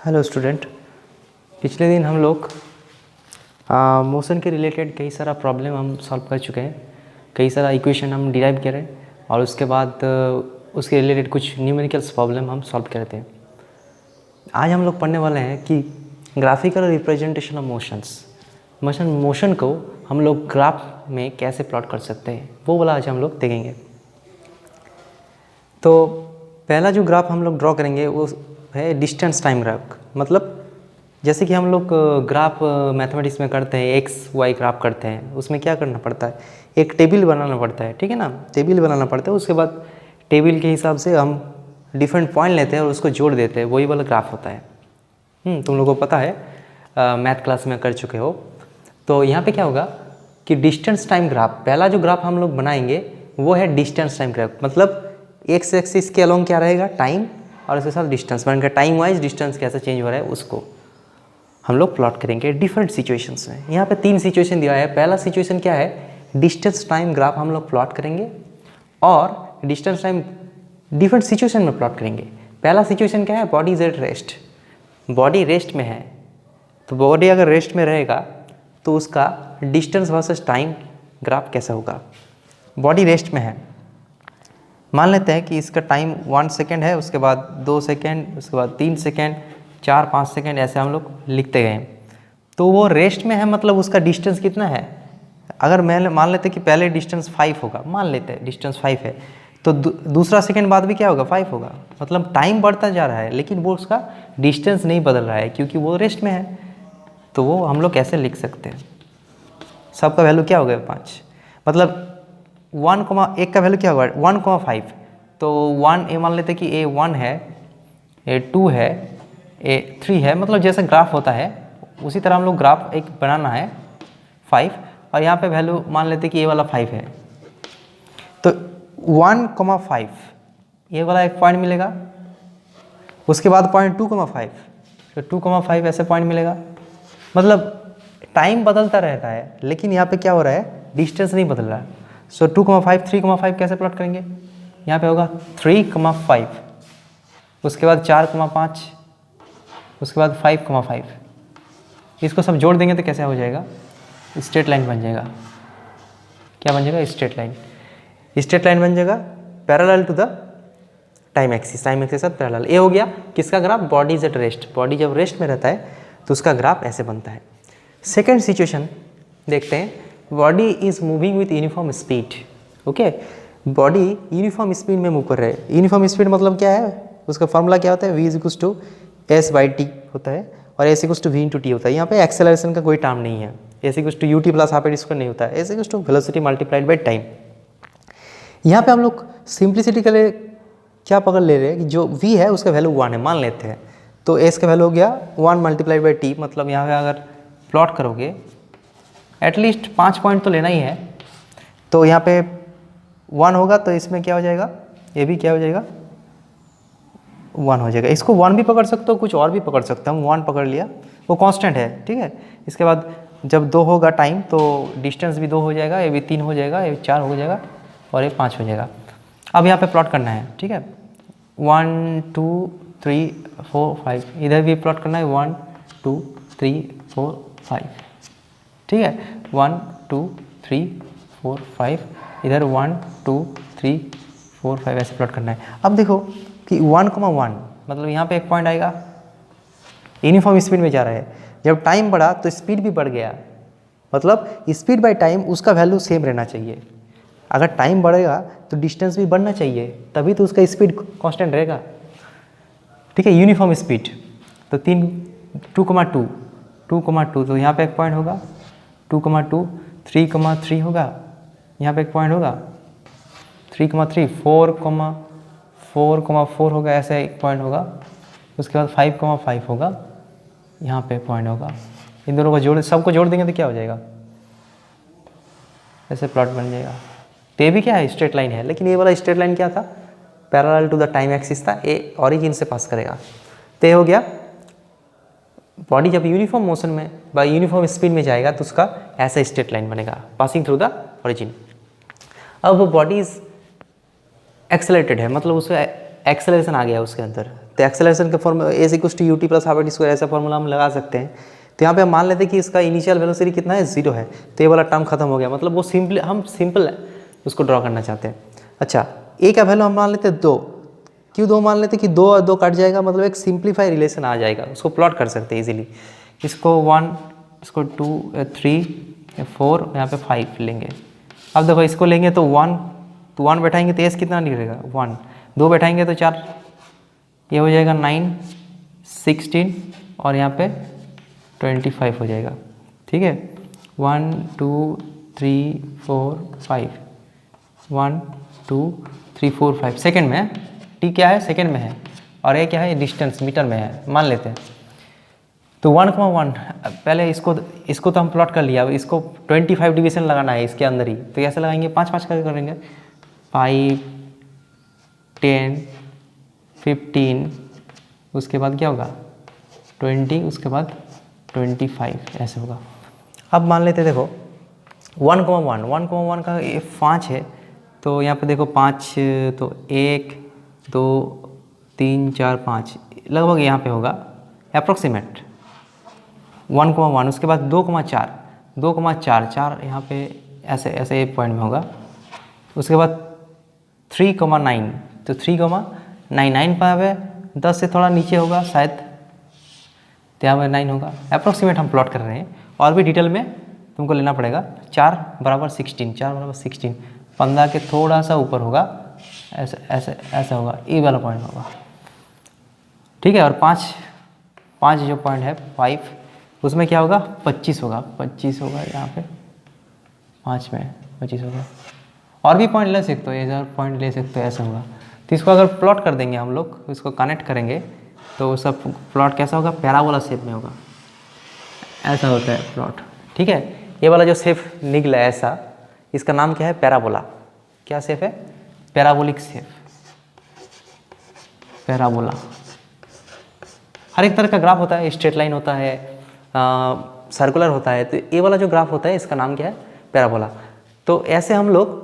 Hello student, पिछले दिन हम लोग मोशन के रिलेटेड कई सारा प्रॉब्लम हम सॉल्व कर चुके हैं, कई सारा इक्वेशन हम डिराइव करें और उसके बाद उसके रिलेटेड कुछ न्यूमेरिकल्स प्रॉब्लम हम सॉल्व करते हैं। आज हम लोग पढ़ने वाले हैं कि ग्राफिकल रिप्रेजेंटेशन ऑफ मोशन को हम लोग ग्राफ में कैसे प्लॉट कर सकते हैं, वो वाला आज हम लोग देखेंगे। तो पहला जो ग्राफ हम लोग ड्रॉ करेंगे वो है डिस्टेंस टाइम ग्राफ। मतलब जैसे कि हम लोग ग्राफ मैथमेटिक्स में करते हैं, एक्स वाई ग्राफ करते हैं, उसमें क्या करना पड़ता है, एक टेबल बनाना पड़ता है, ठीक है ना। टेबल बनाना पड़ता है, उसके बाद टेबल के हिसाब से हम डिफरेंट पॉइंट लेते हैं और उसको जोड़ देते हैं, वही वाला ग्राफ होता है। तुम लोगों को पता है, मैथ क्लास में कर चुके हो। तो यहाँ पे क्या होगा कि डिस्टेंस टाइम ग्राफ, पहला जो ग्राफ हम लोग बनाएंगे वो है डिस्टेंस टाइम ग्राफ। मतलब एक्स एक्सिस के अलोंग क्या रहेगा, टाइम, और उसके साथ डिस्टेंस, मतलब टाइम वाइज डिस्टेंस कैसे चेंज हो रहा है उसको हम लोग प्लॉट करेंगे डिफरेंट सिचुएशंस में। यहाँ पे 3 सिचुएशन दिया है। पहला सिचुएशन क्या है, डिस्टेंस टाइम ग्राफ हम लोग प्लॉट करेंगे और डिस्टेंस टाइम डिफरेंट सिचुएशन में प्लॉट करेंगे। पहला सिचुएशन क्या है, body is at rest, body rest में है। तो बॉडी अगर रेस्ट में रहेगा तो उसका डिस्टेंस वर्सेस टाइम ग्राफ कैसा होगा। बॉडी रेस्ट में है, मान लेते हैं कि इसका टाइम 1 सेकेंड है, उसके बाद 2 सेकेंड, उसके बाद 3 सेकेंड, 4-5 सेकेंड, ऐसे हम लोग लिखते गए। तो वो रेस्ट में है, मतलब उसका डिस्टेंस कितना है। अगर मैं मान लेते कि पहले डिस्टेंस 5 होगा, मान लेते हैं डिस्टेंस 5 है, तो दूसरा सेकेंड बाद भी क्या होगा, 5 होगा। मतलब टाइम बढ़ता जा रहा है लेकिन वो उसका डिस्टेंस नहीं बदल रहा है क्योंकि वो रेस्ट में है। तो वो हम लोग कैसे लिख सकते हैं, सबका वैल्यू क्या होगा 5, मतलब 1, का वैल्यू क्या होगा 1,5। तो 1 ए मान लेते कि ए 1 है, ए 2 है, ए 3 है। मतलब जैसे ग्राफ होता है उसी तरह हम लोग ग्राफ एक बनाना है 5, और यहाँ पे वैल्यू मान लेते कि ए वाला 5 है। तो 1,5 ये वाला एक पॉइंट मिलेगा, उसके बाद पॉइंट 2,5, तो 2,5 ऐसे पॉइंट मिलेगा। मतलब टाइम बदलता रहता है लेकिन यहाँ पे क्या हो रहा है, डिस्टेंस नहीं बदल रहा है। सो 2,5, 3,5 कैसे प्लॉट करेंगे, यहाँ पे होगा 3,5, उसके बाद 4,5, उसके बाद 5,5। इसको सब जोड़ देंगे तो कैसे हो जाएगा, स्ट्रेट लाइन बन जाएगा। क्या बन जाएगा, स्ट्रेट लाइन। स्ट्रेट लाइन बन जाएगा parallel to the time axis, time axis के साथ पैरेलल। ये हो गया किसका graph, body is at rest. Body जब रेस्ट में रहता है तो उसका ग्राफ ऐसे बनता है। सेकेंड सिचुएशन देखते हैं, body is moving with uniform speed. Okay, body uniform speed में मूव कर रहे हैं। यूनिफॉर्म स्पीड मतलब क्या है, उसका फॉर्मूला क्या होता है, v = s/t होता है और s = v × t होता है। यहाँ पे एक्सेलरेशन का कोई टर्म नहीं है, s = ut + ½ नहीं होता है, s = velocity multiplied by time. यहाँ पे हम लोग सिंप्लिसिटी के लिए क्या पकड़ ले रहे हैं कि जो v है उसका वैल्यू 1 है मान लेते हैं। तो s का वैल्यू हो गया 1 × t। मतलब यहाँ पे अगर प्लॉट करोगे एटलीस्ट 5 पॉइंट तो लेना ही है। तो यहाँ पे 1 होगा तो इसमें क्या हो जाएगा, ये भी क्या हो जाएगा, 1 हो जाएगा। इसको 1 भी पकड़ सकते हो, कुछ और भी पकड़ सकते हो। हम 1 पकड़ लिया, वो कांस्टेंट है, ठीक है। इसके बाद जब 2 होगा टाइम तो डिस्टेंस भी 2 हो जाएगा, ये भी 3 हो जाएगा, ये 4 हो जाएगा और ये 5 हो जाएगा। अब यहाँ पे प्लॉट करना है, ठीक है। 1 2 3 4 5, इधर भी प्लॉट करना है 1 2 3 4 5, ठीक है। 1 2 3 4 5, इधर 1 2 3 4 5 ऐसे प्लॉट करना है। अब देखो कि 1,1 मतलब यहाँ पे एक पॉइंट आएगा, यूनिफॉर्म स्पीड में जा रहा है। जब टाइम बढ़ा तो स्पीड भी बढ़ गया, मतलब स्पीड बाय टाइम उसका वैल्यू सेम रहना चाहिए। अगर टाइम बढ़ेगा तो डिस्टेंस भी बढ़ना चाहिए, तभी तो उसका स्पीड कांस्टेंट रहेगा, ठीक है। यूनिफॉर्म स्पीड तो 2,2 तो यहाँ पे एक पॉइंट होगा 2,2, 3,3 होगा, यहाँ पे एक पॉइंट होगा 3,3, 4,4 होगा, ऐसे एक पॉइंट होगा। उसके बाद 5,5 होगा, यहाँ पे पॉइंट होगा। इन दोनों को सबको जोड़ देंगे तो क्या हो जाएगा, ऐसे प्लॉट बन जाएगा। तो ये भी क्या है, स्ट्रेट लाइन है, लेकिन ये वाला स्ट्रेट लाइन क्या था, parallel to the time axis था, ये ऑरिजिन से पास करेगा। तो ये हो गया, बॉडी जब यूनिफॉर्म मोशन में बाय यूनिफॉर्म स्पीड में जाएगा तो उसका ऐसा स्ट्रेट लाइन बनेगा पासिंग थ्रू द ओरिजिन। अब वो बॉडी एक्सेलरेटेड है, मतलब उसका एक्सेलरेशन आ गया उसके अंदर। तो एक्सेलरेशन के form s equals to ut plus half t square ऐसा फॉर्मूला हम लगा सकते हैं। तो यहाँ पे हम मान लेते हैं कि इसका इनिशियल वेलोसिटी कितना है, 0 है। तो ये वाला टर्म खत्म हो गया, मतलब वो हम सिंपल उसको ड्रॉ करना चाहते हैं। अच्छा, ए का वैल्यू हम मान लेते हैं 2। क्यों 2 मान लेते हैं कि 2 और 2 कट जाएगा, मतलब एक सिंप्लीफाई रिलेशन आ जाएगा, उसको प्लॉट कर सकते हैं इजीली। इसको 1, इसको 2, 3, 4, यहाँ पे 5 लेंगे। अब देखो इसको लेंगे तो 1 बैठाएंगे तो एस कितना निकलेगा 1, 2 बैठाएंगे तो 4, ये हो जाएगा 9, 16 और यहाँ पे 25 हो जाएगा। ठीक है, 1 2 3 4 5, 1 2 3 4 5 सेकेंड में है। टी क्या है, सेकेंड में है, और ये क्या है, डिस्टेंस मीटर में है, मान लेते हैं। तो 1,1 पहले इसको तो हम प्लॉट कर लिया। अब इसको 25 डिवीजन लगाना है इसके अंदर ही, तो कैसे लगाएंगे, 5 करके करेंगे। 5 10 15, उसके बाद क्या होगा 20, उसके बाद 25 ऐसे होगा। अब मान लेते देखो 1,1 का ये 5 है, तो यहाँ पे देखो 5, तो 1 2 3 4 5 लगभग यहाँ पे होगा अप्रोक्सीमेट 1,1। उसके बाद 2,4 यहाँ पे ऐसे एक पॉइंट में होगा। उसके बाद 3,9, तो 3,9 पर है 10 से थोड़ा नीचे होगा शायद, तो यहाँ पर 9 होगा। अप्रोक्सीमेट हम प्लॉट कर रहे हैं, और भी डिटेल में तुमको लेना पड़ेगा। 4 बराबर 16, 15 के थोड़ा सा ऊपर होगा, ऐसा होगा, ये वाला पॉइंट होगा। ठीक है, और 5 जो पॉइंट है 5, उसमें क्या होगा 25 होगा यहाँ पे 5 में 25 होगा। और भी पॉइंट ले सकते हो, इधर पॉइंट ले सकते हो, ऐसा होगा। तो इसको अगर प्लॉट कर देंगे हम लोग, इसको कनेक्ट करेंगे तो सब प्लॉट कैसा होगा, पैराबोला शेप में होगा, ऐसा होता है प्लॉट। ठीक है, ये वाला जो शेप निकला है ऐसा, इसका नाम क्या है, पैराबोला। क्या शेप है, पैराबोलिक शेप, पैराबोला। हर एक तरह का ग्राफ होता है, स्ट्रेट लाइन होता है, सर्कुलर होता है। तो ये वाला जो ग्राफ होता है इसका नाम क्या है, पैराबोला। तो ऐसे हम लोग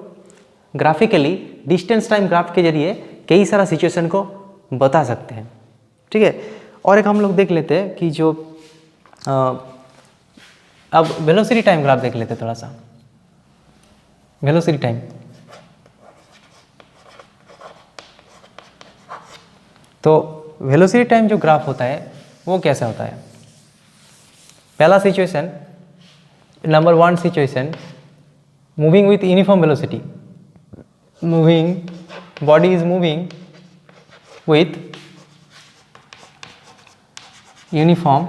ग्राफिकली डिस्टेंस टाइम ग्राफ के जरिए कई सारा सिचुएशन को बता सकते हैं। ठीक है, और एक हम लोग देख लेते हैं कि जो अब वेलोसिटी टाइम ग्राफ देख लेते हैं थोड़ा सा। वेलोसिटी टाइम, तो वेलोसिटी टाइम जो ग्राफ होता है वो कैसा होता है। पहला situation, number 1 situation, moving with uniform velocity, body is moving with uniform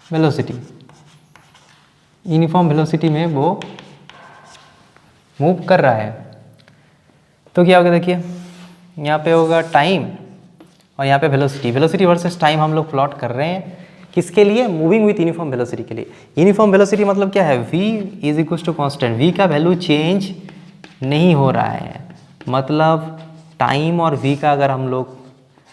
velocity. Uniform velocity में वो मूव कर रहा है। तो क्या होगा, देखिए यहाँ पे होगा टाइम और यहाँ पे वेलोसिटी वर्सेस टाइम हम लोग प्लॉट कर रहे हैं। किसके लिए, मूविंग विथ यूनिफॉर्म वेलोसिटी के लिए। यूनिफॉर्म वेलोसिटी मतलब क्या है, v is equal to constant, v का वैल्यू चेंज नहीं हो रहा है। मतलब टाइम और v का अगर हम लोग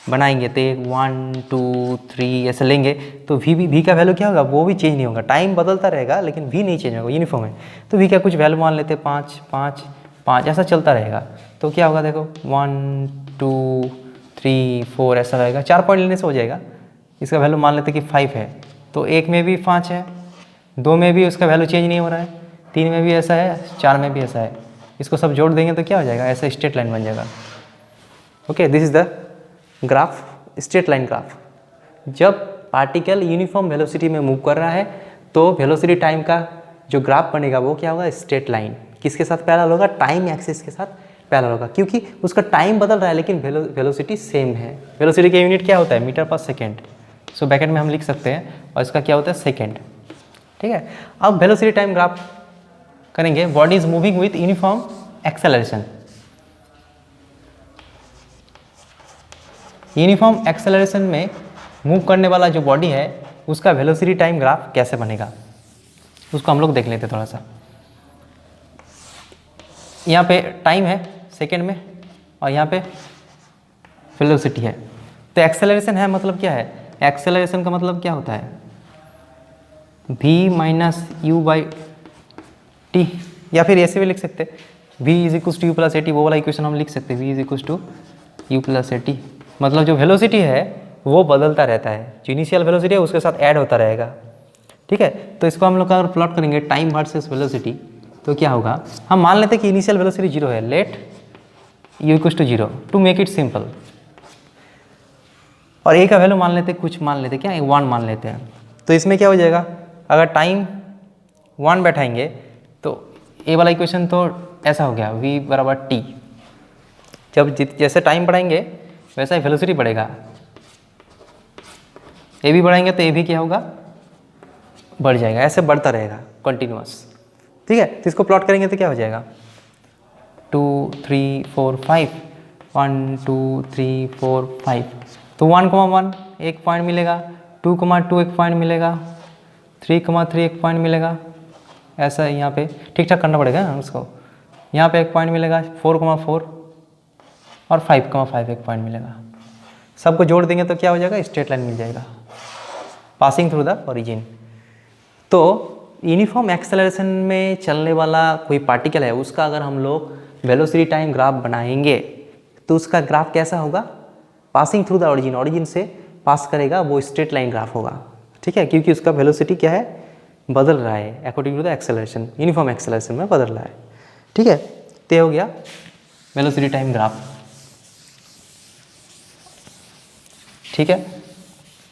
बनाएंगे तो 1 2 3 ऐसे लेंगे तो v का वैल्यू क्या होगा, वो भी चेंज नहीं होगा। टाइम बदलता रहेगा लेकिन v नहीं चेंज होगा, यूनिफॉर्म है। तो v का कुछ वैल्यू मान लेते 5 5 5 ऐसा चलता रहेगा। तो क्या होगा, देखो 1 2 3 4 ऐसा रहेगा। 4 पॉइंट लेने से हो जाएगा। इसका वैल्यू मान लेते कि 5 है, तो 1 में भी 5 है, 2 में भी उसका वैल्यू चेंज नहीं हो रहा है, 3 में भी ऐसा है, 4 में भी ऐसा है। इसको सब जोड़ देंगे तो क्या हो जाएगा, ऐसा स्ट्रेट लाइन बन जाएगा। Okay, this is the graph, straight line graph. जब पार्टिकल यूनिफॉर्म वेलोसिटी में मूव कर रहा है तो वेलोसिटी टाइम का जो ग्राफ बनेगा वो क्या होगा, स्ट्रेट लाइन। किसके साथ पैरेलल होगा, टाइम एक्सिस के साथ पैरेलल होगा, क्योंकि उसका टाइम बदल रहा है लेकिन वेलोसिटी सेम है। वेलोसिटी का यूनिट क्या होता है, मीटर पर सेकेंड। सो ब्रैकेट में हम लिख सकते हैं, और इसका क्या होता है, सेकेंड। ठीक है, अब वेलोसिटी टाइम ग्राफ करेंगे। Body is moving with uniform acceleration. Uniform acceleration में मूव करने वाला जो बॉडी है उसका वेलोसिटी टाइम ग्राफ कैसे बनेगा, उसको हम लोग देख लेते थोड़ा सा। यहाँ पे टाइम है सेकेंड में और यहाँ पे वेलोसिटी है। तो एक्सेलरेशन है मतलब क्या है, एक्सेलरेशन का मतलब क्या होता है, v minus u by t, या फिर ऐसे भी लिख सकते हैं v is equal to u plus a t. वो वाला इक्वेशन हम लिख सकते हैं, v is equal to u plus a t, मतलब जो वेलोसिटी है वो बदलता रहता है, जो इनिशियल वेलोसिटी है उसके साथ ऐड होता रहेगा। ठीक है, तो इसको हम लोग अगर प्लॉट करेंगे टाइम वर्सेस वेलोसिटी तो क्या होगा, हम मान लेते हैं कि इनिशियल वेलोसिटी 0 है, let u equals to 0 to make it simple, और a का वैल्यू मान लेते हैं, कुछ मान लेते हैं, क्या 1 मान लेते हैं। तो इसमें क्या हो जाएगा, अगर टाइम 1 बैठाएंगे तो a वाला इक्वेशन तो ऐसा हो गया v बराबर t, जब जैसे टाइम बढ़ाएंगे वैसा ही वेलोसिटी बढ़ेगा, a भी बढ़ाएंगे तो a भी क्या होगा, बढ़ जाएगा, ऐसे बढ़ता रहेगा कंटिन्यूअस। ठीक है, तो इसको प्लॉट करेंगे तो क्या हो जाएगा 2 3 4 5 1 2 3 4 5, तो 1,1 एक पॉइंट मिलेगा, 2,2 एक पॉइंट मिलेगा, 3,3 एक पॉइंट मिलेगा, ऐसा यहाँ पे ठीक ठाक करना पड़ेगा ना उसको, यहाँ पे एक पॉइंट मिलेगा, 4,4 और 5,5 एक पॉइंट मिलेगा। सबको जोड़ देंगे तो क्या हो जाएगा, स्ट्रेट लाइन मिल जाएगा पासिंग थ्रू द ओरिजिन। तो यूनिफॉर्म एक्सेलरेशन में चलने वाला कोई पार्टिकल है, उसका अगर हम लोग वेलोसिटी टाइम ग्राफ बनाएंगे तो उसका ग्राफ कैसा होगा, passing through the origin, origin से पास करेगा, वो स्ट्रेट लाइन ग्राफ होगा। ठीक है, क्योंकि उसका वेलोसिटी क्या है, बदल रहा है according to the acceleration, uniform acceleration में बदल रहा है। ठीक है, तो ये हो गया वेलोसिटी टाइम ग्राफ। ठीक है,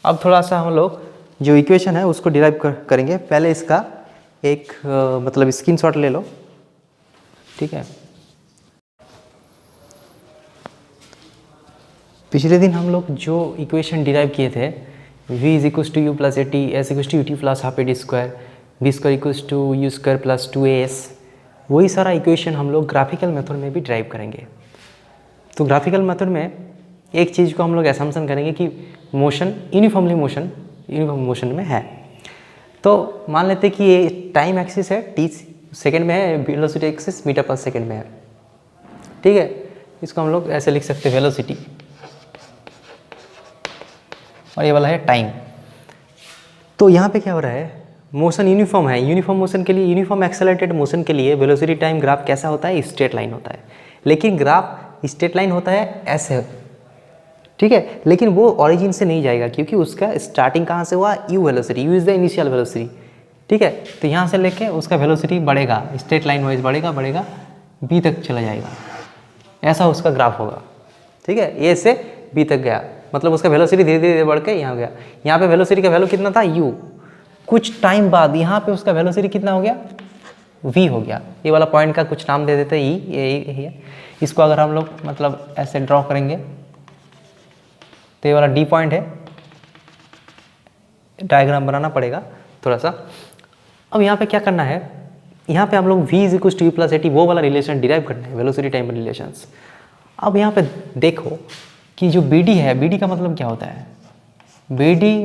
अब थोड़ा सा हम लोग जो इक्वेशन है उसको डिराइव करेंगे। पहले इसका एक मतलब स्क्रीनशॉट ले लो। ठीक है, पिछले दिन हम लोग जो इक्वेशन डिराइव किए थे, v is equals to u plus a t, s equals to u t plus half a d square, b square equals to u square plus 2as, वही सारा इक्वेशन हम लोग ग्राफिकल मेथड में भी drive करेंगे। तो ग्राफिकल मेथड में एक चीज़ को हम लोग असम्पशन करेंगे कि मोशन यूनिफॉर्म मोशन में है। तो मान लेते हैं कि ये टाइम एक्सिस है, t सेकेंड में है, वेलोसिटी एक्सिस मीटर पर सेकेंड में है। ठीक है, इसको हम लोग ऐसे लिख सकते हैं वेलोसिटी, और ये वाला है टाइम। तो यहाँ पे क्या हो रहा है, मोशन यूनिफॉर्म है, यूनिफॉर्म मोशन के लिए, यूनिफॉर्म एक्सेलरेटेड मोशन के लिए वेलोसिटी टाइम ग्राफ कैसा होता है, स्ट्रेट लाइन होता है। लेकिन ग्राफ स्ट्रेट लाइन होता है ऐसे, ठीक है, लेकिन वो ओरिजिन से नहीं जाएगा क्योंकि उसका स्टार्टिंग कहाँ से हुआ, you velocity, you is the initial velocity. ठीक है, तो यहाँ से लेके उसका वेलोसिटी बढ़ेगा, स्ट्रेट लाइन वाइज बढ़ेगा बी तक चला जाएगा, ऐसा उसका ग्राफ होगा। ठीक है, ए से बी तक गया, मतलब उसका वेलोसिटी धीरे धीरे बढ़ के यहाँ गया। यहाँ पे वेलोसिटी का वैल्यू कितना था, u, कुछ टाइम बाद यहाँ पे उसका वेलोसिटी कितना हो गया, v हो गया। ये वाला पॉइंट का कुछ नाम दे देते हैं, ये है। इसको अगर हम लोग मतलब ऐसे ड्रॉ करेंगे तो ये वाला d पॉइंट है, डायग्राम बनाना पड़ेगा थोड़ा सा। अब यहाँ पे क्या करना है, यहाँ पे हम लोग v is equal to u plus a t, वो वाला रिलेशन डिराइव करना है, वेलोसिटी टाइम रिलेशंस। अब यहाँ पे देखो कि जो BD है, BD का मतलब क्या होता है, BD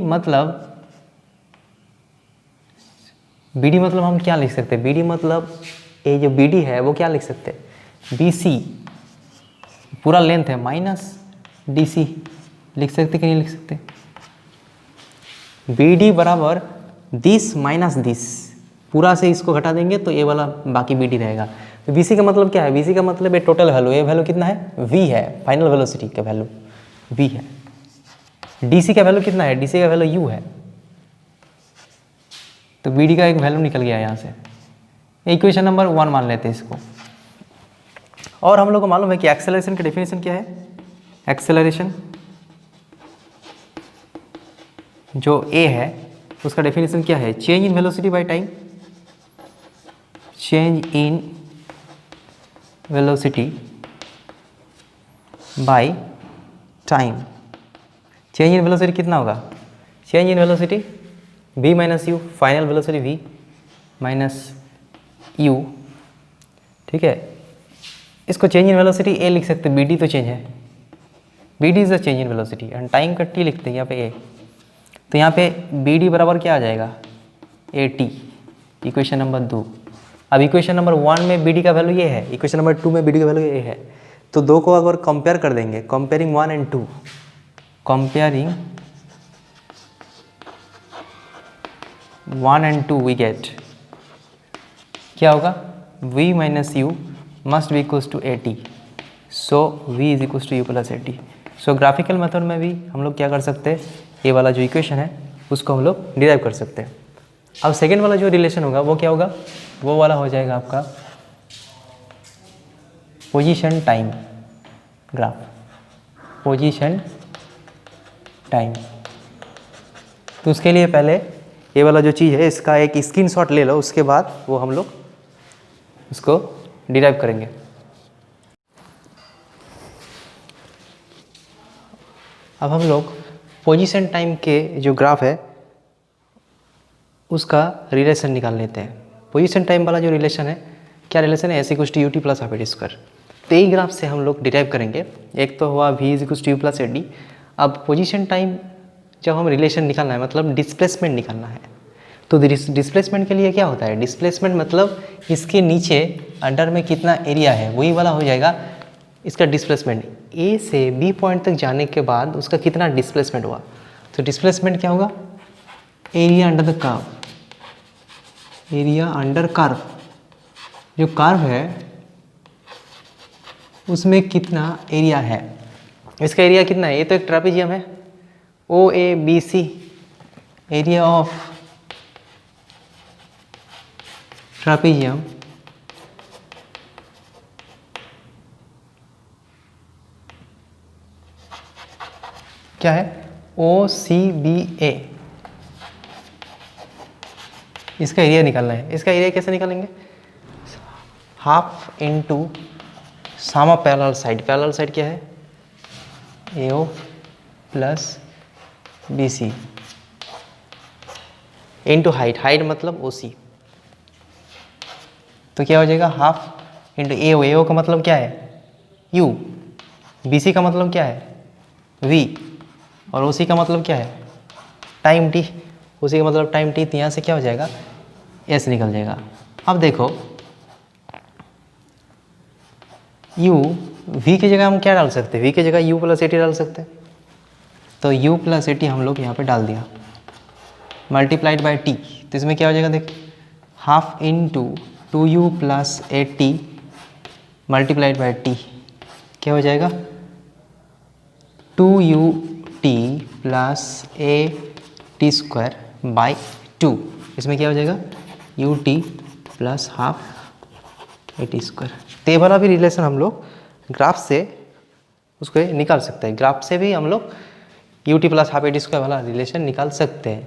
मतलब हम क्या लिख सकते हैं, BD मतलब ये जो BD है वो क्या लिख सकते हैं, BC पूरा लेंथ है माइनस DC, लिख सकते कि नहीं लिख सकते, BD बराबर दिस माइनस दिस, पूरा से इसको घटा देंगे तो ये वाला बाकी BD रहेगा। तो BC का मतलब क्या है, BC का मतलब ये टोटल वैल्यू, ये वैल्यू कितना है, V है, फाइनल वेलोसिटी का वैल्यू V है। DC का वैल्यू कितना है, DC का वैल्यू U है, तो BD का एक वैल्यू निकल गया यहाँ से। इक्वेशन नंबर 1 मान लेते हैं इसको। और हम लोग को मालूम है कि एक्सेलरेशन का डेफिनेशन क्या है, एक्सेलरेशन जो A है उसका डेफिनेशन क्या है, change in velocity by time, change in velocity by time. Change in velocity कितना होगा, change in velocity v minus you, final velocity v minus u। ठीक है, इसको चेंज इन वेलोसिटी a लिख सकते हैं, BD तो चेंज है, BD is the change in velocity, and time का t लिखते हैं यहाँ पे a। तो यहाँ पे BD बराबर क्या आ जाएगा, AT, इक्वेशन नंबर 2। अब इक्वेशन नंबर 1 में BD का वैल्यू ये है, इक्वेशन नंबर 2 में BD का वैल्यू ये है, तो दो को अगर कंपेयर कर देंगे, comparing 1 and 2, comparing 1 and 2 we get क्या होगा, v minus u must be equals to AT, so v is equal to u plus a t. So graphical method में भी हम लोग क्या कर सकते हैं, ये वाला जो इक्वेशन है उसको हम लोग डिराइव कर सकते हैं। अब सेकेंड वाला जो रिलेशन होगा वो क्या होगा, वो वाला हो जाएगा आपका position time graph, position time. तो उसके लिए पहले ये वाला जो चीज़ है इसका एक स्क्रीनशॉट ले लो, उसके बाद वो हम लोग उसको डिराइव करेंगे। अब हम लोग पोजीशन टाइम के जो ग्राफ है उसका रिलेशन निकाल लेते हैं। पोजीशन टाइम वाला जो रिलेशन है, क्या रिलेशन है, s equal to u t plus half a t square. तो यही ग्राफ से हम लोग डिराइव करेंगे। एक तो हुआ v is equal to u plus a d. अब पोजीशन टाइम जब हम रिलेशन निकालना है मतलब डिस्प्लेसमेंट निकालना है, तो डिस्प्लेसमेंट के लिए क्या होता है, डिस्प्लेसमेंट मतलब इसके नीचे अंडर में कितना एरिया है वही वाला हो जाएगा इसका डिस्प्लेसमेंट। ए से बी पॉइंट तक जाने के बाद उसका कितना डिस्प्लेसमेंट हुआ, तो डिस्प्लेसमेंट क्या होगा, area under the curve, area under curve. जो कर्व है उसमें कितना एरिया है, इसका एरिया कितना है, ये तो एक ट्रापेजियम है O A B C, area of trapezium क्या है, ओ सी बी ए। इसका एरिया निकालना है। इसका एरिया कैसे निकालेंगे, half into sum of parallel side, parallel side क्या है, A O plus B C into height, height मतलब ओ सी। तो क्या हो जाएगा, हाफ इंटू ए ओ का मतलब क्या है u, बी सी का मतलब क्या है v, और ओ सी का मतलब क्या है टाइम t, उसी का मतलब टाइम t। तो यहाँ से क्या हो जाएगा, s निकल जाएगा। अब देखो u, v की जगह हम क्या डाल सकते हैं, v की जगह u प्लस ए टी डाल सकते हैं। तो u प्लस ए टी हम लोग यहाँ पे डाल दिया, मल्टीप्लाइड बाई t। तो इसमें क्या हो जाएगा, देख half into 2u plus a T multiplied by T, क्या हो जाएगा 2u T plus a t square by 2। इसमें क्या हो जाएगा u T plus half a t square. तो ये वाला भी रिलेशन हम लोग ग्राफ से उसको निकाल सकते हैं। ग्राफ से भी हम लोग u T plus half a t square वाला रिलेशन निकाल सकते हैं।